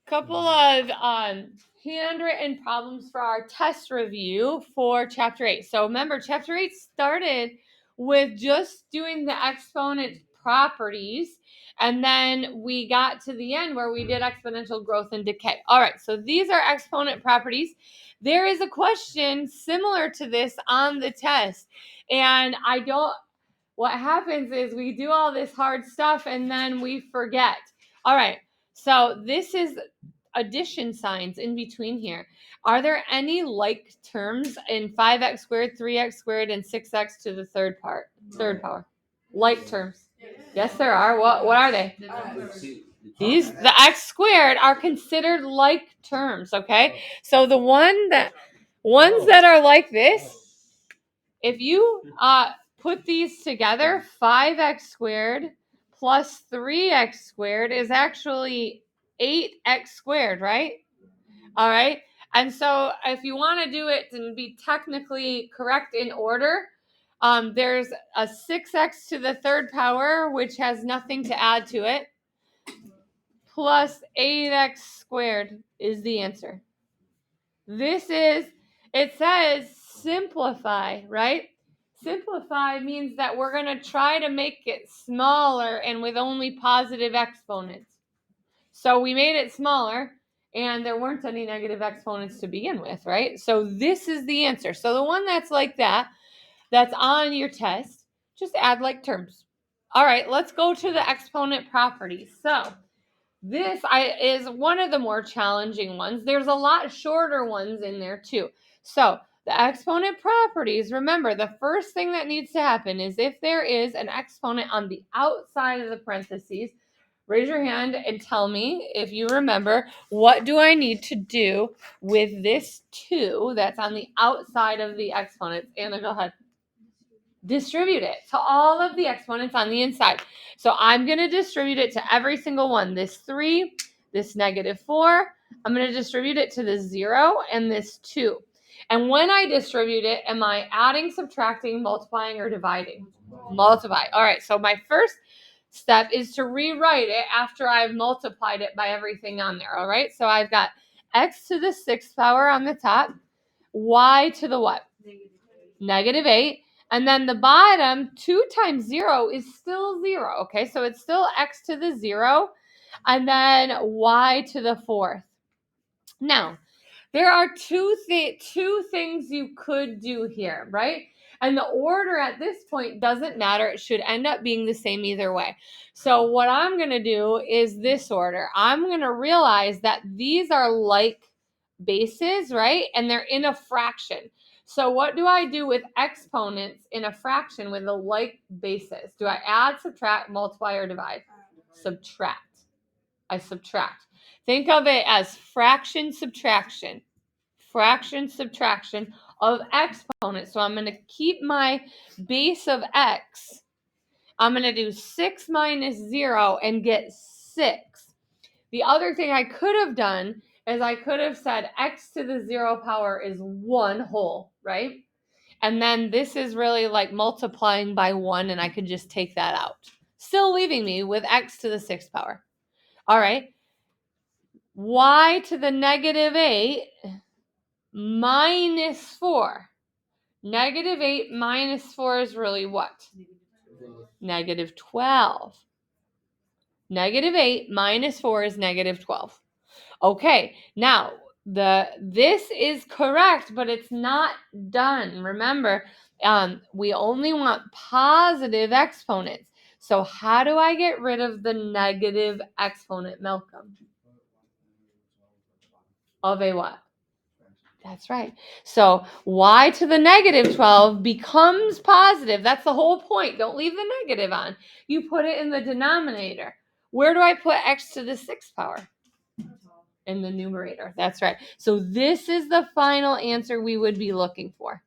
couple of handwritten problems for our test review for Chapter 8. So remember, Chapter 8 started with just doing the exponent properties, and then we got to the end where we did exponential growth and decay. All right, so these are exponent properties. There is a question similar to this on the test, and what happens is we do all this hard stuff and then we forget. All right, so this is addition signs in between here. Are there any like terms in 5x squared, 3x squared, and 6x to the third power? Like terms? Yes, there are. What are they? The x squared are considered like terms, okay? So the ones that are like this, if you put these together, 5x squared plus 3x squared is actually 8x squared, right? All right. And so if you want to do it and be technically correct in order, there's a 6x to the third power, which has nothing to add to it, plus 8x squared is the answer. It says simplify, right? Simplify means that we're going to try to make it smaller and with only positive exponents. So we made it smaller, and there weren't any negative exponents to begin with, right? So this is the answer. So the one that's like that's on your test, just add like terms. All right, let's go to the exponent properties. So this is one of the more challenging ones. There's a lot shorter ones in there too. So the exponent properties, remember, the first thing that needs to happen is if there is an exponent on the outside of the parentheses, raise your hand and tell me if you remember, what do I need to do with this 2 that's on the outside of the exponents? Anna, go ahead. Distribute it to all of the exponents on the inside. So I'm going to distribute it to every single one. This 3, this -4, I'm going to distribute it to the 0 and this 2. And when I distribute it, am I adding, subtracting, multiplying, or dividing? Multiply. All right, so my first step is to rewrite it after I've multiplied it by everything on there. All right, so I've got x to the 6th power on the top, y to the what? -8. And then the bottom, 2 times 0 is still 0. Okay, so it's still x to the 0 and then y to the 4th. Now, there are two things you could do here, right? And the order at this point doesn't matter. It should end up being the same either way. So what I'm going to do is this order. I'm going to realize that these are like bases, right? And they're in a fraction. So what do I do with exponents in a fraction with a like basis? Do I add, subtract, multiply, or divide? Subtract. I subtract. Think of it as fraction subtraction of exponents. So I'm going to keep my base of x. I'm going to do 6 minus 0 and get 6. The other thing I could have done is I could have said x to the 0 power is 1 whole, right? And then this is really like multiplying by 1, and I could just take that out, still leaving me with x to the 6th power. All right. Y to the -8 minus 4. -8 minus 4 is really what? -12. -8 minus 4 is -12. Okay, now this is correct, but it's not done. Remember, we only want positive exponents. So how do I get rid of the negative exponent, Malcolm? Of a what? That's right. So y to the -12 becomes positive. That's the whole point. Don't leave the negative on. You put it in the denominator. Where do I put x to the 6th power? In the numerator. That's right. So this is the final answer we would be looking for.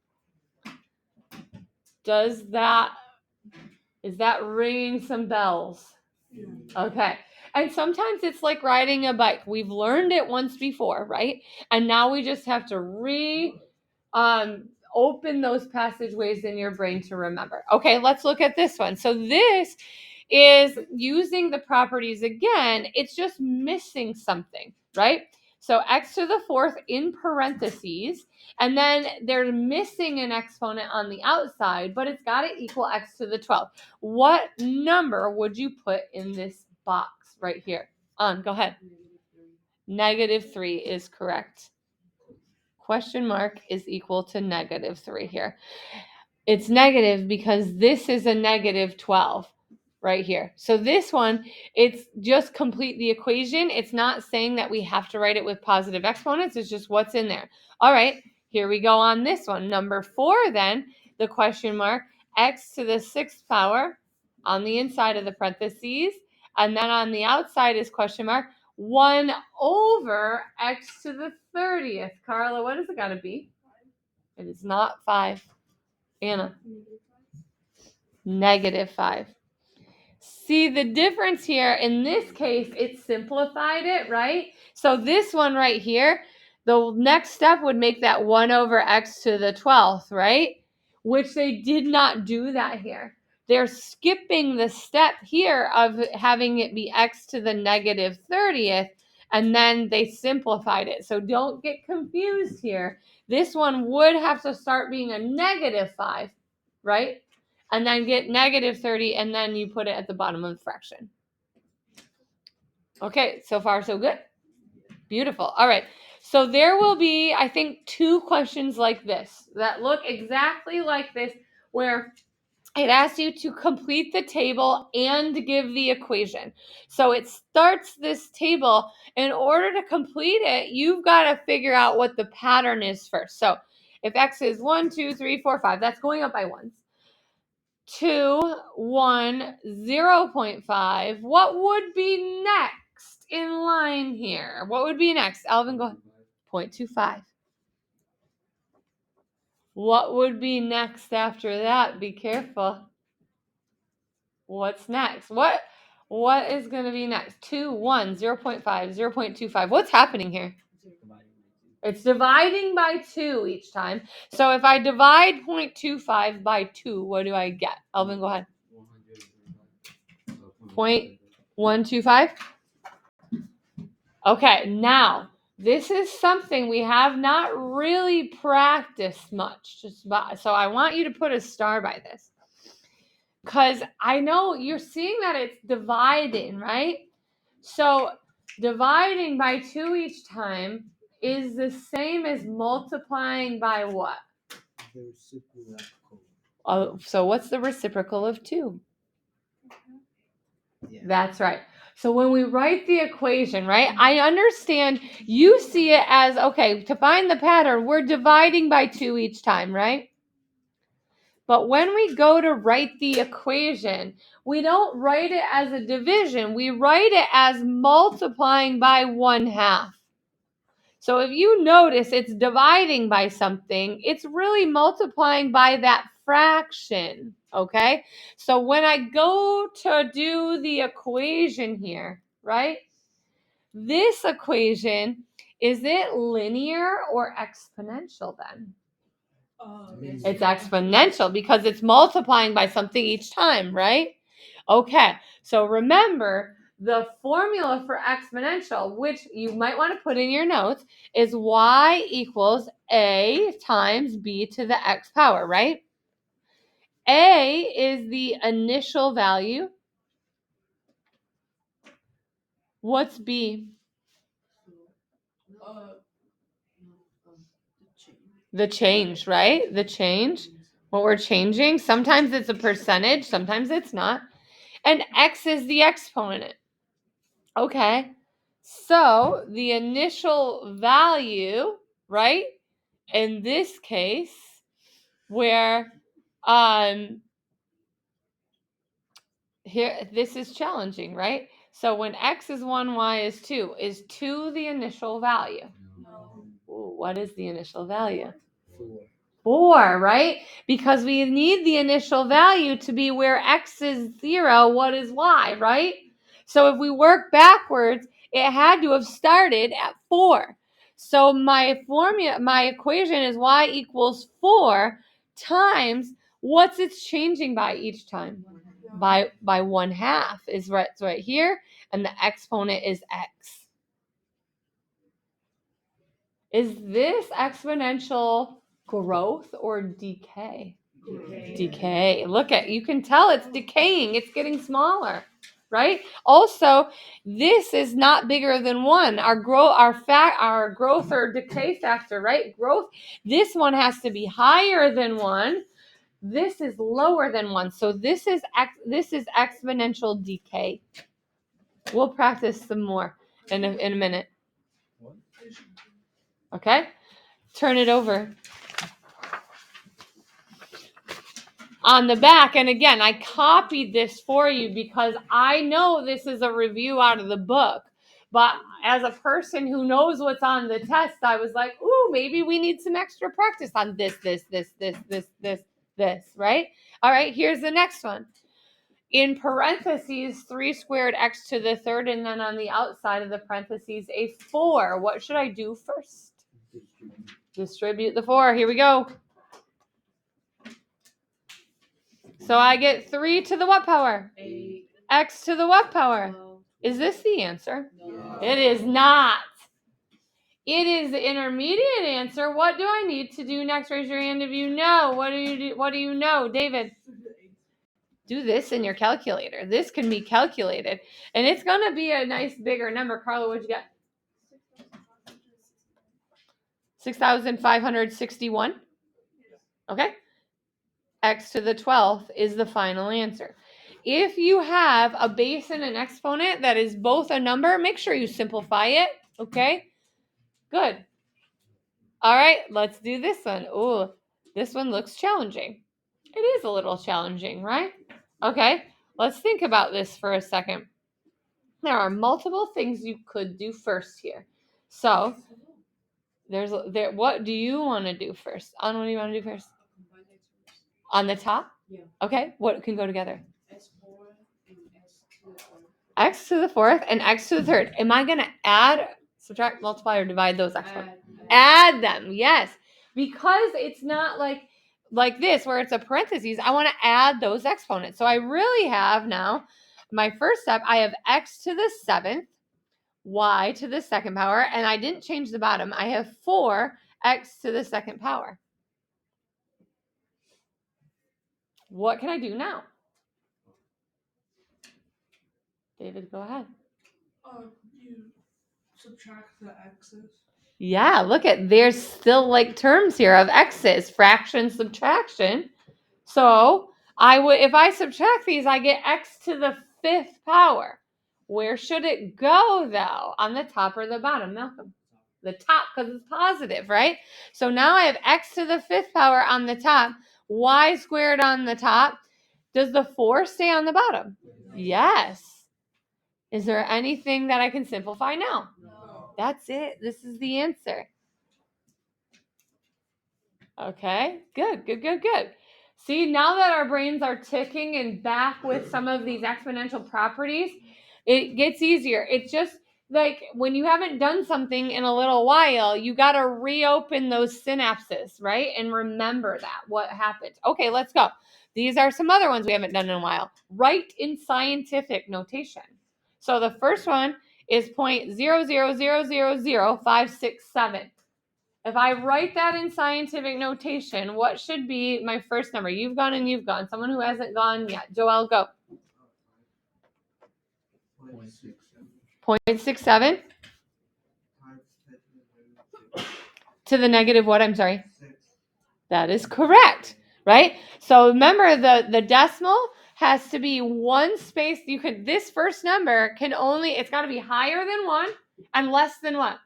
Is that ringing some bells? Okay. And sometimes it's like riding a bike. We've learned it once before, right? And now we just have to open those passageways in your brain to remember. Okay, let's look at this one. So this is using the properties again. It's just missing something, right? So x to the fourth in parentheses, and then they're missing an exponent on the outside, but it's got to equal x to the 12th. What number would you put in this box right here? Go ahead. -3 is correct. Question mark is equal to -3 here. It's negative because this is a -12 right here. So this one, it's just complete the equation. It's not saying that we have to write it with positive exponents. It's just what's in there. All right, here we go on this one. Number 4 then, the question mark, x to the 6th power on the inside of the parentheses. And then on the outside is question mark, 1 over x to the 30th. Carla, what is it got to be? It is not 5. Anna? -5. See the difference here? In this case, it simplified it, right? So this one right here, the next step would make that 1 over x to the 12th, right? Which they did not do that here. They're skipping the step here of having it be x to the -30th, and then they simplified it. So don't get confused here. This one would have to start being a -5, right? And then get -30, and then you put it at the bottom of the fraction. Okay, so far so good. Beautiful. All right. So there will be, I think, 2 questions like this that look exactly like this, where it asks you to complete the table and give the equation. So it starts this table. In order to complete it, you've got to figure out what the pattern is first. So if x is 1, 2, 3, 4, 5, that's going up by 1s. 2, 1, 0.5. What would be next in line here? What would be next? Alvin, go ahead. 0.25. What would be next after that? Be careful. What's next? What is going to be next? 2, 1, 0.5, 0.25. What's happening here? It's dividing by 2 each time. So if I divide 0.25 by 2, what do I get? Alvin, go ahead. 0.125. Okay, now this is something we have not really practiced much. So I want you to put a star by this, because I know you're seeing that it's dividing, right? So dividing by 2 each time is the same as multiplying by what? The reciprocal. Oh, so what's the reciprocal of 2? Yeah. That's right. So when we write the equation, right, I understand you see it as, okay, to find the pattern, we're dividing by 2 each time, right? But when we go to write the equation, we don't write it as a division. We write it as multiplying by 1/2. So if you notice it's dividing by something, it's really multiplying by that fraction, okay? So when I go to do the equation here, right? This equation, is it linear or exponential then? It's exponential because it's multiplying by something each time, right? Okay, so remember the formula for exponential, which you might want to put in your notes, is y equals a times b to the x power, right? A is the initial value. What's b? The change, right? The change. What we're changing. Sometimes it's a percentage, sometimes it's not. And x is the exponent. Okay. So the initial value, right? In this case, where here this is challenging, right? So when x is 1, y is 2 the initial value? No. Ooh, what is the initial value? 4, right? Because we need the initial value to be where x is 0, what is y, right? So if we work backwards, it had to have started at 4. So my equation is y equals 4 times what's it's changing by each time? by 1/2 is right, it's right here, and the exponent is x. Is this exponential growth or decay? Decay. Look at, you can tell it's decaying. It's getting smaller, right? Also, this is not bigger than 1. Our growth or decay factor, right? Growth. This one has to be higher than 1. This is lower than 1. So this is exponential decay. We'll practice some more in a minute. Okay? Turn it over. On the back, and again, I copied this for you because I know this is a review out of the book, but as a person who knows what's on the test, I was like, ooh, maybe we need some extra practice on this, right? All right, here's the next one. In parentheses, 3 squared x to the third, and then on the outside of the parentheses, a 4. What should I do first? Distribute the 4. Here we go. So I get 3 to the what power? 8. X to the what power? 12. Is this the answer? No. It is not. It is the intermediate answer. What do I need to do next? Raise your hand if you know. What do you know, David? Do this in your calculator. This can be calculated. And it's going to be a nice bigger number. Carla, what'd you get? 6,561. Okay. X to the 12th is the final answer. If you have a base and an exponent that is both a number, make sure you simplify it. Okay. Good. All right, let's do this one. Oh, this one looks challenging. It is a little challenging, right? Okay, let's think about this for a second. There are multiple things you could do first here. So, what do you want to do first? What do you want to do first? On the top? Yeah. Okay, what can go together? S4 and S to the 4th. X to the 4th and x to the 3rd. Am I going to add, subtract, multiply, or divide those exponents? Add them, yes. Because it's not like this where it's a parentheses. I want to add those exponents. So I really have now, my first step, I have x to the 7th, y to the 2nd power, and I didn't change the bottom. I have 4x to the 2nd power. What can I do now? David, go ahead. You subtract the x's. Yeah, look at, there's still like terms here of x's, fraction, subtraction. So if I subtract these, I get x to the 5th power. Where should it go though? On the top or the bottom, Malcolm? The top, because it's positive, right? So now I have x to the 5th power on the top, y squared on the top. Does the 4 stay on the bottom? Yes. Is there anything that I can simplify now? No. That's it. This is the answer. Okay, good. See, now that our brains are ticking and back with some of these exponential properties, it gets easier. It's just like when you haven't done something in a little while, you got to reopen those synapses, right? And remember what happened. Okay, let's go. These are some other ones we haven't done in a while. Write in scientific notation. So the first one is 0.0000567. If I write that in scientific notation, what should be my first number? You've gone and you've gone. Someone who hasn't gone yet. Joel, go. 0.67. To the negative what? I'm sorry. 6. That is correct, right? So remember the decimal has to be one space. This first number it's got to be higher than 1 and less than what?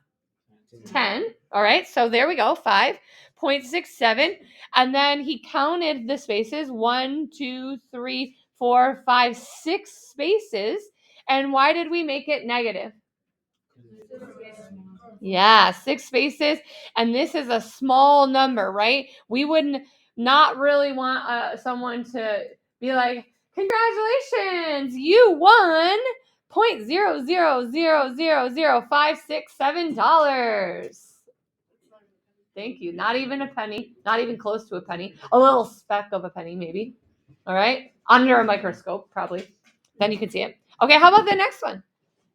10. All right, so there we go, 5.67. And then he counted the spaces, 1, 2, 3, 4, 5, 6 spaces. And why did we make it negative? Yeah, 6 spaces. And this is a small number, right? We wouldn't not really want someone to be like, congratulations, you won $0.0000567. Thank you. Not even a penny. Not even close to a penny. A little speck of a penny, maybe. All right. under a microscope, probably. Then you can see it. Okay, how about the next one?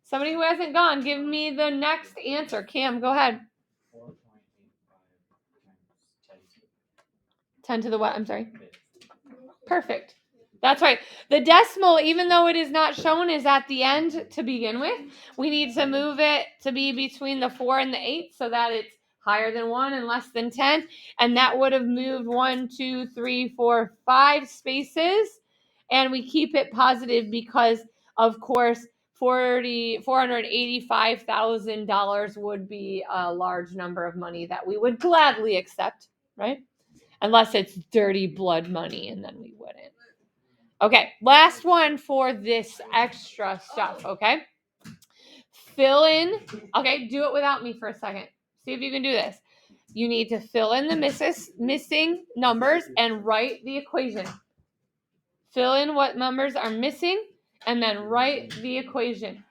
Somebody who hasn't gone, give me the next answer. Cam, go ahead. 10 to the what? I'm sorry. Perfect. That's right. The decimal, even though it is not shown, is at the end to begin with. We need to move it to be between the 4 and the 8 so that it's higher than 1 and less than 10. And that would have moved 1, 2, 3, 4, 5 spaces. And we keep it positive because, of course, $485,000 would be a large number of money that we would gladly accept, right? Unless it's dirty blood money, and then we wouldn't. Okay, last one for this extra stuff, okay? Fill in. Okay, do it without me for a second. See if you can do this. You need to fill in the missing numbers and write the equation. Fill in what numbers are missing and then write the equation.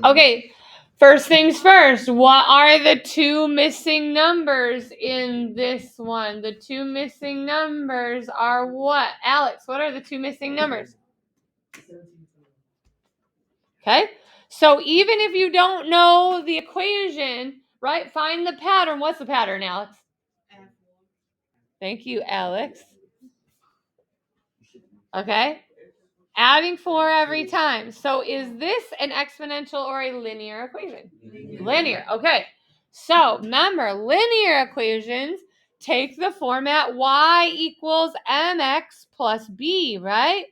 Okay, first things first, what are the two missing numbers in this one? The two missing numbers are what? Alex, what are the two missing numbers? Okay, so even if you don't know the equation, right, find the pattern. What's the pattern, Alex? Thank you, Alex. Okay, adding 4 every time. So is this an exponential or a linear equation? Linear. Okay. So remember, linear equations take the format y equals mx plus b, right?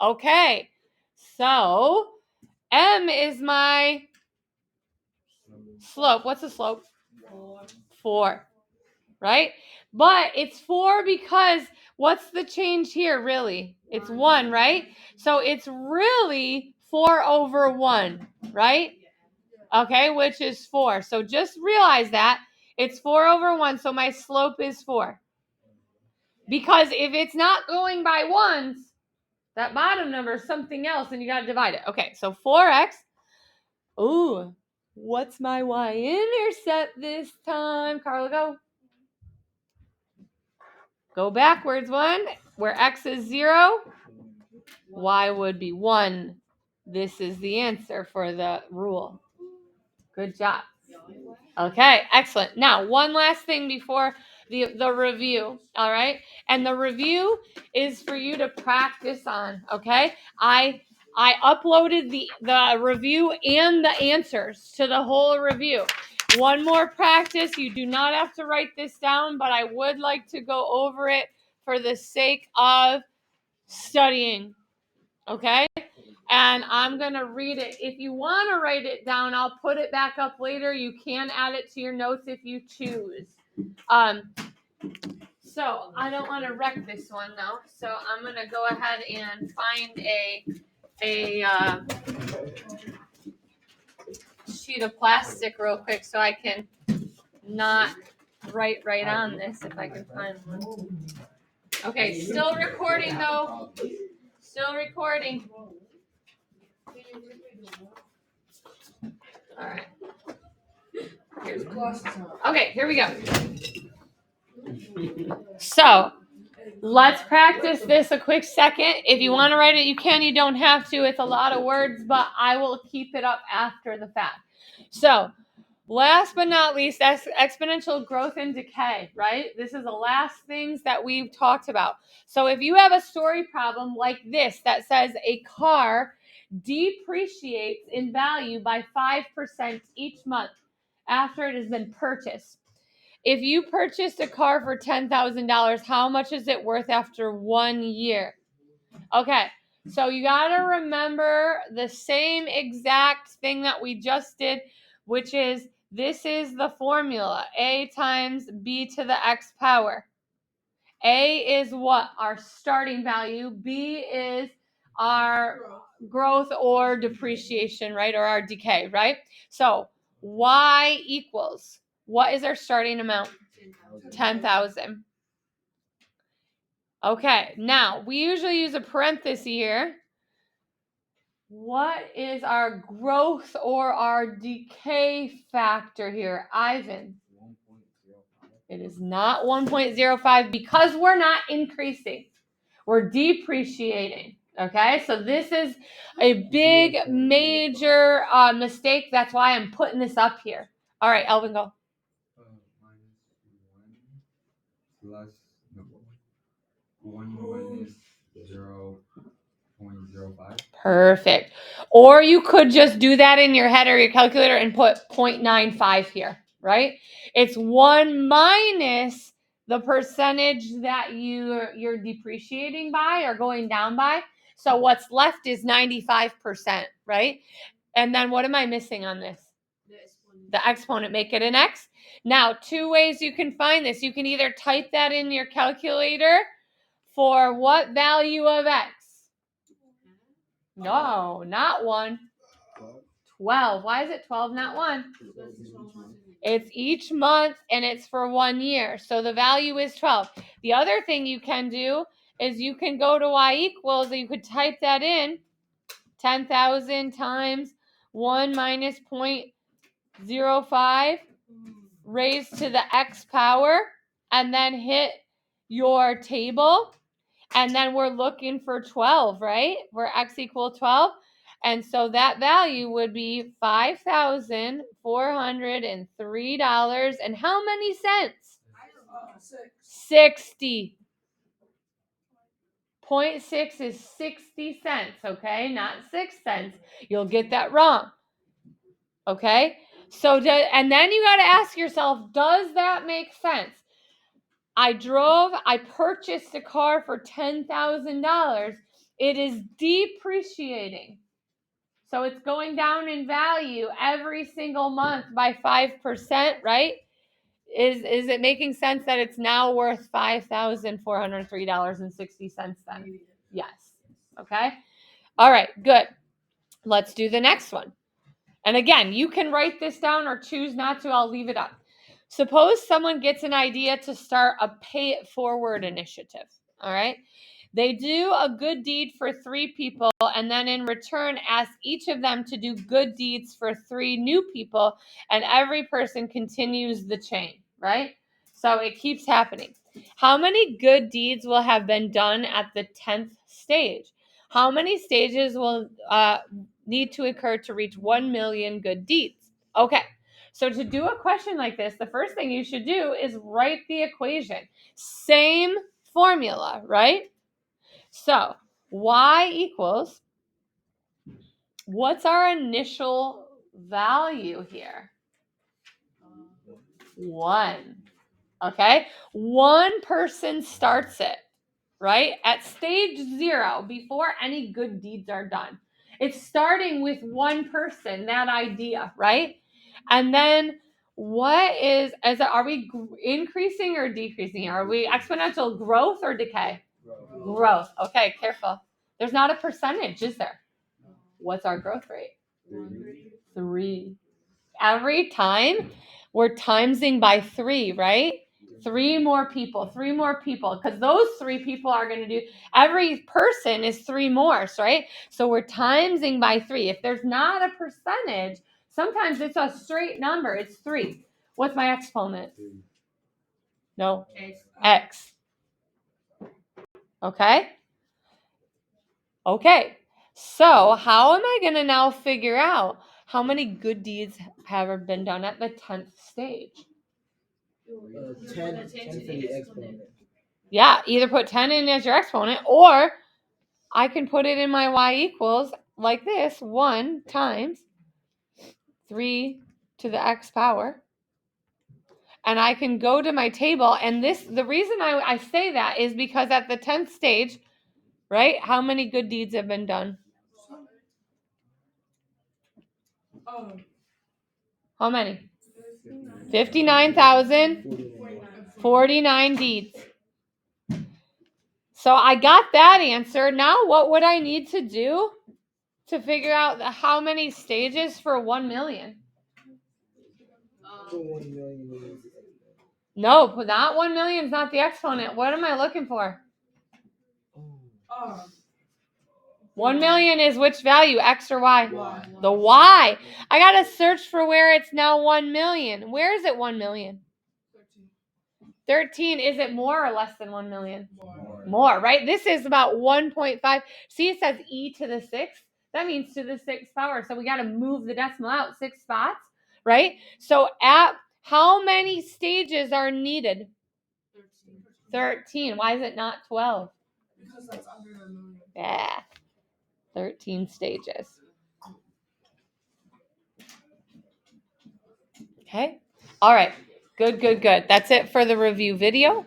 Okay. So m is my slope. What's the slope? 4. Right? But it's 4 because what's the change here really? It's 1, right? So it's really 4 over 1, right? Okay, which is 4. So just realize that it's 4 over 1, so my slope is 4. Because if it's not going by ones, that bottom number is something else, and you got to divide it. Okay, so 4x. Ooh, what's my y-intercept this time? Carla, go. Go backwards 1, where x is 0, y would be 1. This is the answer for the rule. Good job. Okay, excellent. Now, one last thing before the review, all right? And the review is for you to practice on, okay? I uploaded the review and the answers to the whole review. One more practice. You do not have to write this down, but I would like to go over it for the sake of studying, okay? And I'm going to read it. If you want to write it down, I'll put it back up later. You can add it to your notes if you choose. So I don't want to wreck this one, though. So I'm going to go ahead and find a sheet of plastic real quick so I can not write right on this if I can find one. Okay, still recording, though. Still recording. All right. Okay, here we go. So let's practice this a quick second. If you want to write it, you can. You don't have to. It's a lot of words, but I will keep it up after the fact. So last but not least, that's exponential growth and decay, right? This is the last things that we've talked about. So if you have a story problem like this that says a car depreciates in value by 5% each month after it has been purchased. If you purchased a car for $10,000, how much is it worth after 1 year? Okay, so you got to remember the same exact thing that we just did, which is this is the formula, a times b to the x power. A is what? Our starting value. B is our growth or depreciation, right? Or our decay, right? So y equals, what is our starting amount? 10,000. Okay, now we usually use a parenthesis here. What is our growth or our decay factor here, Ivan? 1.05. It is not 1.05 because we're not increasing. We're depreciating. Okay, so this is a big, major mistake. That's why I'm putting this up here. All right, Elvin, go. -1 minus 0.05. Perfect. Or you could just do that in your head or your calculator and put 0.95 here, right? It's 1 minus the percentage that you're depreciating by or going down by. So what's left is 95%, right? And then what am I missing on this? The exponent, make it an x. Now, 2 ways you can find this. You can either type that in your calculator for what value of x? No, not 1. 12. Why is it 12, not 1? It's each month and it's for 1 year. So the value is 12. The other thing you can do is you can go to y equals, and you could type that in, 10,000 times 1 minus 0.05 raised to the x power, and then hit your table. And then we're looking for 12, right? Where x equal 12. And so that value would be $5,403. And how many cents? 60. 0.6 is 60 cents, okay? Not 6 cents. You'll get that wrong. Okay? So, and then you got to ask yourself, does that make sense? I purchased a car for $10,000. It is depreciating. So it's going down in value every single month by 5%, right? Is it making sense that it's now worth $5,403.60 then? Yes. Okay. All right, good. Let's do the next one. And again, you can write this down or choose not to. I'll leave it up. Suppose someone gets an idea to start a pay it forward initiative. All right. They do a good deed for 3 people and then in return ask each of them to do good deeds for 3 new people, and every person continues the chain, right? So it keeps happening. How many good deeds will have been done at the 10th stage? How many stages will need to occur to reach 1 million good deeds? Okay. So to do a question like this, the first thing you should do is write the equation. Same formula, right? So y equals, what's our initial value here? 1. Okay? 1 person starts it, right? At stage 0, before any good deeds are done. It's starting with 1 person, that idea, right? And then are we increasing or decreasing? Are we exponential growth or decay? Growth. Okay, careful. There's not a percentage, is there? What's our growth rate? 3. Every time we're timesing by 3, right? 3 more people, because those 3 people are going to do, every person is 3 more, right? So we're timesing by 3. If there's not a percentage, sometimes it's a straight number. It's 3. What's my exponent? No. X. Okay? Okay. So how am I going to now figure out how many good deeds have been done at the 10th stage? 10 for the exponent. Yeah, either put 10 in as your exponent, or I can put it in my y equals like this, 1 times 3 to the x power. And I can go to my table, and the reason I say that is because at the 10th stage, right, how many good deeds have been done? How many? 59,049 deeds. So I got that answer. Now what would I need to do to figure out how many stages for 1 million? No, not 1 million is not the exponent. What am I looking for? 1 million is which value, X or Y? Y. The Y. I got to search for where it's now 1 million. Where is it 1 million? 13. Is it more or less than 1 million? More, right? This is about 1.5. See, it says e to the 6th. That means to the 6th power. So we got to move the decimal out 6 spots, right? So at how many stages are needed? 13. Why is it not 12? Because that's under the million. Yeah. 13 stages. Okay. All right. Good. That's it for the review video.